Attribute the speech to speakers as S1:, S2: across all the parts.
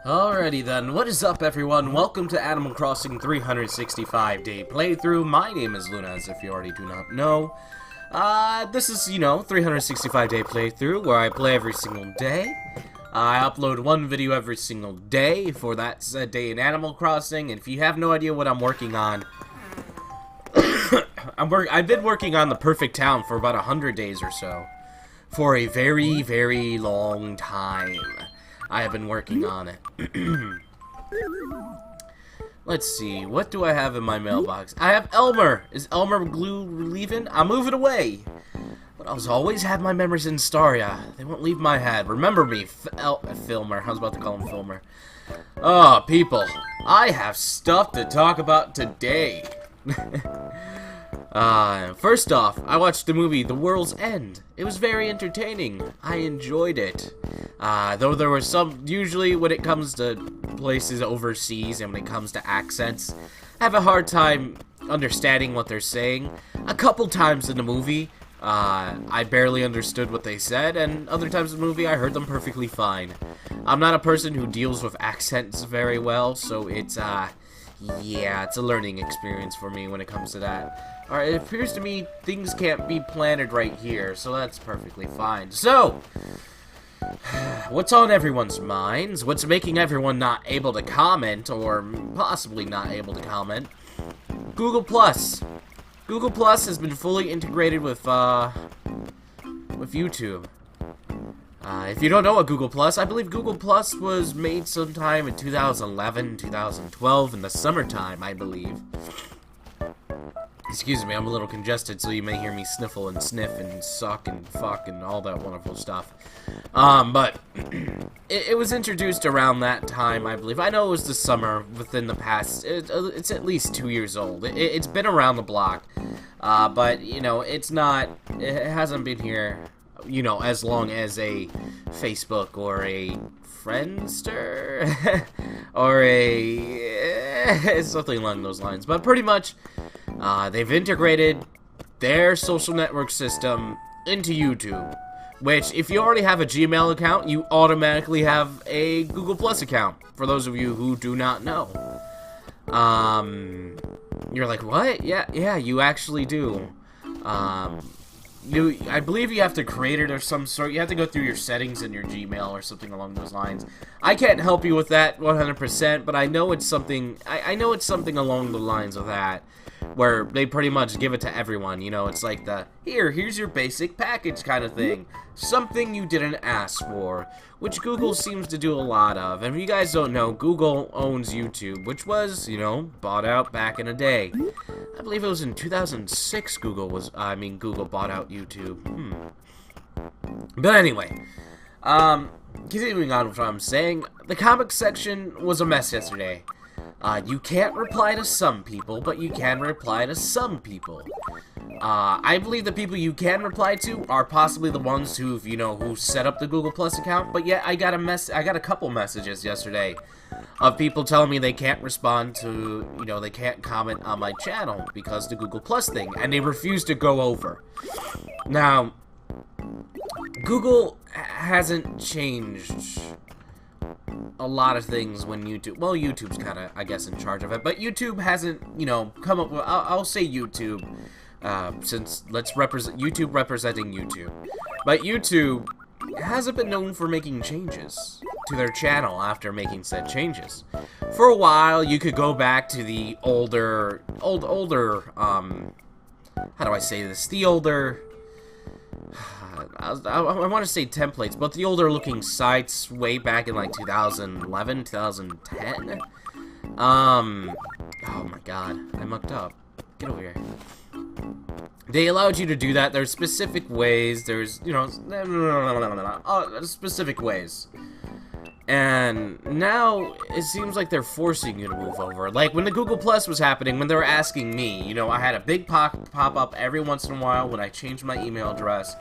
S1: Alrighty then, what is up everyone? Welcome to Animal Crossing 365-day playthrough. My name is Luna, as if you already do not know. This is, 365-day playthrough where I play every single day. I upload one video every single day for that said day in Animal Crossing, and if you have no idea what I'm working on, I've been working on the perfect town for about 100 days or so. For a very, very long time. I have been working on it. Let's see, what do I have in my mailbox? I have Elmer! Is Elmer glue leaving? I'm moving away! But I'll always have my memories in Staria. They won't leave my head. Remember me, Filmer. I was about to call him Filmer. Oh, people. I have stuff to talk about today. First off, I watched the movie The World's End. It was very entertaining. I enjoyed it. Though there were some, usually when it comes to places overseas and when it comes to accents, I have a hard time understanding what they're saying. A couple times in the movie, I barely understood what they said, and other times in the movie, I heard them perfectly fine. I'm not a person who deals with accents very well, so it's, yeah, it's a learning experience for me when it comes to that. Alright, it appears to me things can't be planted right here, so that's perfectly fine. So, what's on everyone's minds? What's making everyone not able to comment, or possibly not able to comment? Google Plus. Google Plus has been fully integrated with YouTube. If you don't know what Google Plus, I believe Google Plus was made sometime in 2011, 2012, in the summertime, I believe. Excuse me, I'm a little congested, so you may hear me sniffle and sniff and suck and fuck and all that wonderful stuff. But it was introduced around that time, I believe. I know it was the summer within the past. It's at least 2 years old. It's been around the block. But, it's not, it hasn't been here, as long as a Facebook or a Friendster or a something along those lines. But pretty much, they've integrated their social network system into YouTube, which, if you already have a Gmail account, you automatically have a Google Plus account, for those of you who do not know. You're like, what? Yeah, you actually do. I believe you have to create it or some sort. You have to go through your settings in your Gmail or something along those lines. I can't help you with that 100%, but I know it's something. I know it's something along the lines of that, where they pretty much give it to everyone. It's like the here's your basic package kind of thing. Something you didn't ask for, which Google seems to do a lot of. And if you guys don't know, Google owns YouTube, which was, bought out back in a day. I believe it was in 2006 Google bought out YouTube. But anyway, continuing on with what I'm saying, the comic section was a mess yesterday. You can't reply to some people, but you can reply to some people. I believe the people you can reply to are possibly the ones who set up the Google Plus account, but yet I got a couple messages yesterday of people telling me they can't respond to, they can't comment on my channel because the Google Plus thing, and they refuse to go over. Now, Google hasn't changed a lot of things when YouTube's kind of, I guess, in charge of it, but YouTube hasn't, come up with, I'll say YouTube, since YouTube representing YouTube, but YouTube hasn't been known for making changes to their channel after making said changes. For a while, you could go back to the older, how do I say this, the older, I want to say templates, but the older looking sites way back in like 2011, 2010. Oh my god, I mucked up. Get over here. They allowed you to do that. There's specific ways. There's, specific ways. And now it seems like they're forcing you to move over. Like when the Google Plus was happening, when they were asking me, I had a big pop-up every once in a while when I changed my email address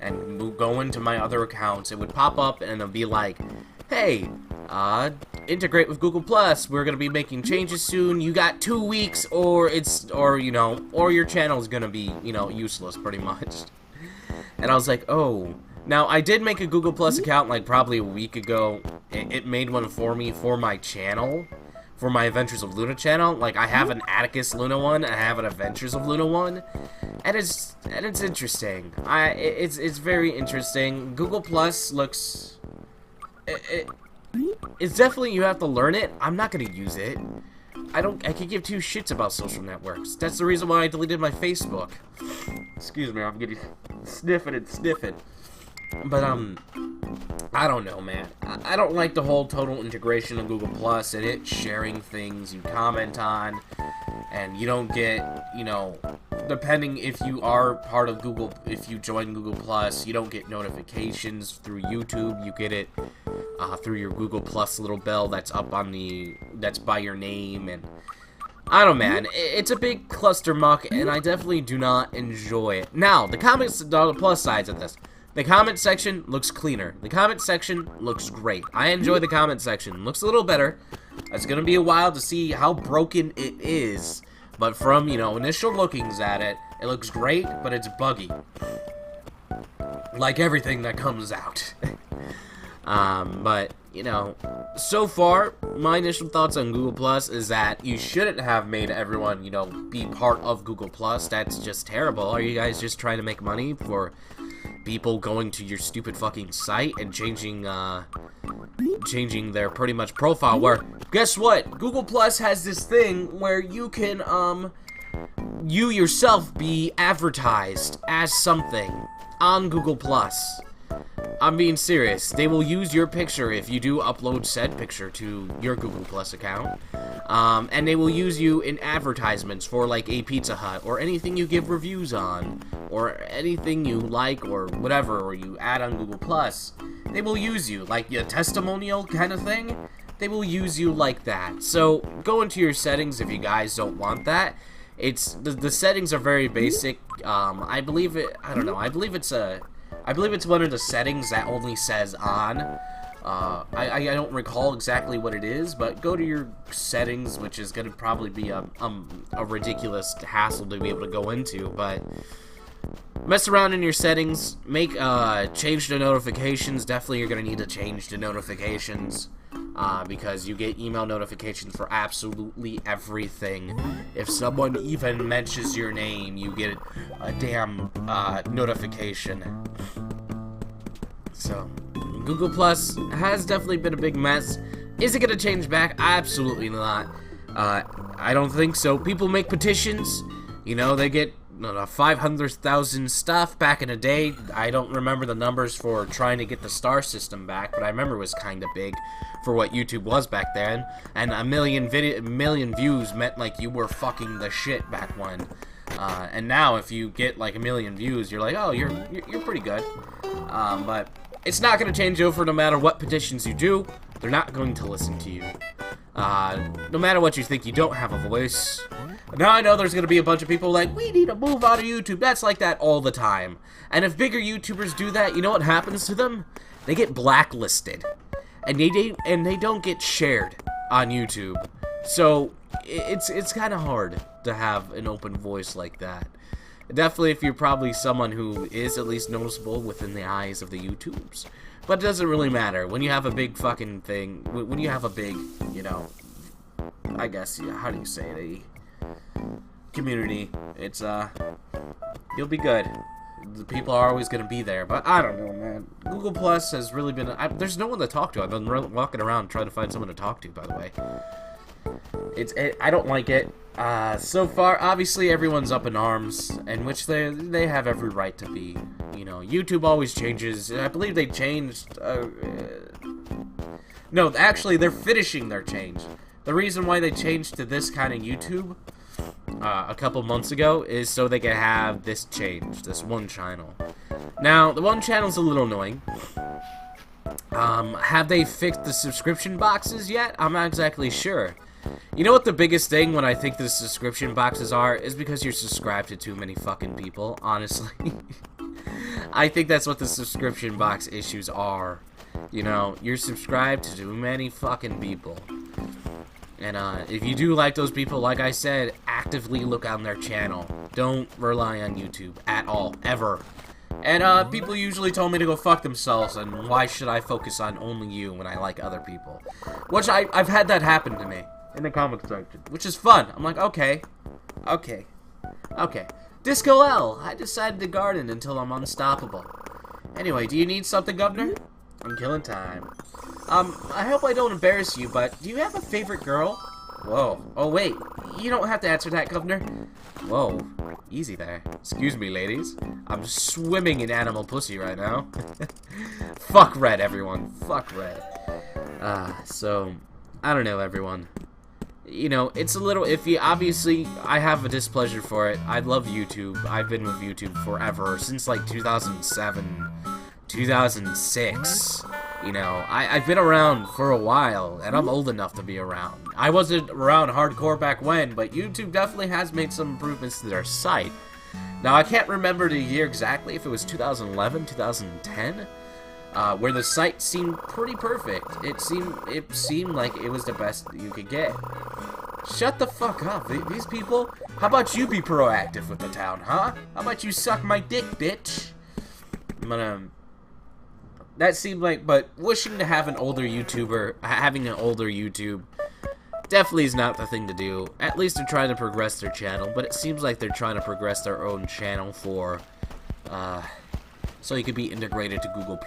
S1: and go into my other accounts. It would pop up and it'd be like, hey, integrate with Google Plus. We're gonna be making changes soon. You got 2 weeks, or your channel is gonna be, useless pretty much. And I was like, oh. Now, I did make a Google Plus account, like, probably a week ago. It made one for me for my channel, for my Adventures of Luna channel. Like, I have an Atticus Luna one, and I have an Adventures of Luna one, and it's interesting. It's very interesting. Google Plus looks... It's definitely, you have to learn it. I'm not gonna use it. I could give two shits about social networks. That's the reason why I deleted my Facebook. Excuse me, I'm getting sniffing and sniffing. But, I don't know, man. I don't like the whole total integration of Google Plus and it sharing things you comment on, and you don't get, you know, depending if you are part of Google, if you join Google Plus, you don't get notifications through YouTube. You get it through your Google Plus little bell that's up on that's by your name, and I don't know, man. It's a big cluster muck, and I definitely do not enjoy it. Now, the comments, the plus sides of this. The comment section looks cleaner. The comment section looks great. I enjoy the comment section. Looks a little better. It's gonna be a while to see how broken it is, but from, you know, initial lookings at it, it looks great, but it's buggy. Like everything that comes out. But, you know, so far, my initial thoughts on Google Plus is that you shouldn't have made everyone, you know, be part of Google Plus. That's just terrible. Are you guys just trying to make money for people going to your stupid fucking site and changing their pretty much profile? Where, guess what? Google Plus has this thing where you can, you yourself be advertised as something on Google Plus. I'm being serious. They will use your picture if you do upload said picture to your Google Plus account. And they will use you in advertisements for like a Pizza Hut or anything you give reviews on or anything you like or whatever, or you add on Google Plus. They will use you like a testimonial kind of thing. They will use you like that. So go into your settings if you guys don't want that. It's the settings are very basic. I believe it's one of the settings that only says on. I don't recall exactly what it is, but go to your settings, which is going to probably be a ridiculous hassle to be able to go into, but mess around in your settings, change the notifications. Definitely you're going to need to change the notifications, because you get email notifications for absolutely everything. If someone even mentions your name, you get a damn notification. So, Google Plus has definitely been a big mess. Is it going to change back? Absolutely not. I don't think so. People make petitions. You know, they get 500,000 stuff back in a day. I don't remember the numbers for trying to get the star system back, but I remember it was kind of big for what YouTube was back then. And a million views meant like you were fucking the shit back when. And now if you get like 1 million views, you're like, oh, you're pretty good. But it's not going to change over no matter what petitions you do. They're not going to listen to you. No matter what you think, you don't have a voice. Now I know there's going to be a bunch of people like, we need to move out of YouTube. That's like that all the time. And if bigger YouTubers do that, you know what happens to them? They get blacklisted. And they don't get shared on YouTube. So it's kind of hard to have an open voice like that. Definitely if you're probably someone who is at least noticeable within the eyes of the YouTubes. But it doesn't really matter. When you have a big fucking thing, when you have a big, you know, I guess, yeah, how do you say it, a community, it's, you'll be good. The people are always going to be there, but I don't know, man. Google Plus has really been, there's no one to talk to. I've been walking around trying to find someone to talk to, by the way. I don't like it. So far, obviously everyone's up in arms, and which they have every right to be. You know, YouTube always changes. I believe they changed, no, actually, they're finishing their change. The reason why they changed to this kind of YouTube a couple months ago is so they can have this change, this one channel. Now, the one channel's a little annoying. Have they fixed the subscription boxes yet? I'm not exactly sure. You know what the biggest thing when I think the subscription boxes are? Is because you're subscribed to too many fucking people, honestly. I think that's what the subscription box issues are. You know, you're subscribed to too many fucking people. And if you do like those people, like I said, actively look on their channel. Don't rely on YouTube at all, ever. And people usually told me to go fuck themselves, and why should I focus on only you when I like other people? Which I've had that happen to me in the comment section, which is fun. I'm like, okay. Disco L, I decided to garden until I'm unstoppable. Anyway, do you need something, Governor? I'm killing time. I hope I don't embarrass you, but do you have a favorite girl? Whoa. Oh, wait. You don't have to answer that, Governor. Whoa. Easy there. Excuse me, ladies. I'm swimming in animal pussy right now. Fuck Red, everyone. Fuck Red. So, I don't know, everyone. You know, it's a little iffy. Obviously, I have a displeasure for it. I love YouTube. I've been with YouTube forever, since like 2007, 2006. You know, I've been around for a while, and I'm old enough to be around. I wasn't around hardcore back when, but YouTube definitely has made some improvements to their site. Now, I can't remember the year exactly, if it was 2011, 2010, where the site seemed pretty perfect. It seemed like it was the best you could get. Shut the fuck up, these people. How about you be proactive with the town, huh? How about you suck my dick, bitch? But, that seemed like, but wishing to have an older YouTuber, having an older YouTube, definitely is not the thing to do. At least they're trying to progress their channel, but it seems like they're trying to progress their own channel for, so you could be integrated to Google+.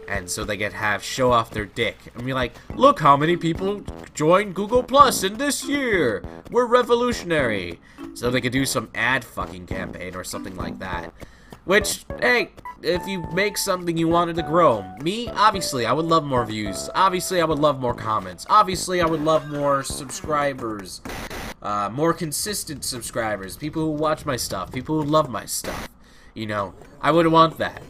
S1: And so they get show off their dick. And be like, look how many people joined Google Plus in this year. We're revolutionary. So they could do some ad fucking campaign or something like that. Which, hey, if you make something you wanted to grow. Me, obviously, I would love more views. Obviously, I would love more comments. Obviously, I would love more subscribers. More consistent subscribers. People who watch my stuff. People who love my stuff. You know, I would want that.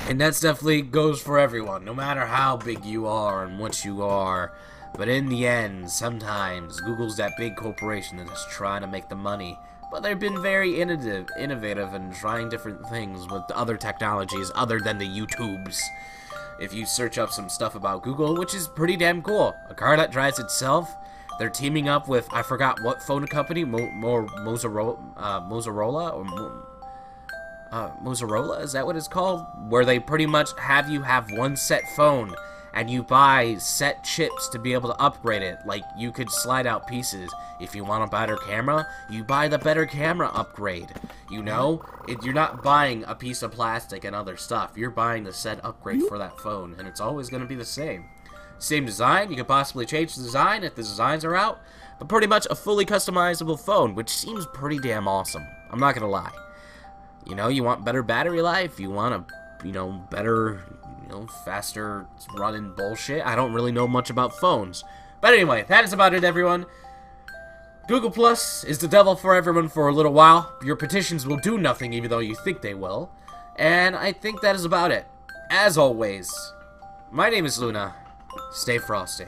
S1: And that definitely goes for everyone, no matter how big you are and what you are. But in the end, sometimes Google's that big corporation that is trying to make the money. But they've been very innovative and trying different things with other technologies other than the YouTubes. If you search up some stuff about Google, which is pretty damn cool. A car that drives itself. They're teaming up with, I forgot what phone company, Motorola, is that what it's called? Where they pretty much have you have one set phone, and you buy set chips to be able to upgrade it. Like, you could slide out pieces. If you want a better camera, you buy the better camera upgrade. You know? You're not buying a piece of plastic and other stuff. You're buying the set upgrade for that phone, and it's always going to be the same. Same design, you could possibly change the design if the designs are out, but pretty much a fully customizable phone, which seems pretty damn awesome. I'm not going to lie. You know, you want better battery life, you want a, you know, better, you know, faster running bullshit. I don't really know much about phones. But anyway, that is about it, everyone. Google Plus is the devil for everyone for a little while. Your petitions will do nothing even though you think they will. And I think that is about it. As always, my name is Luna. Stay frosty.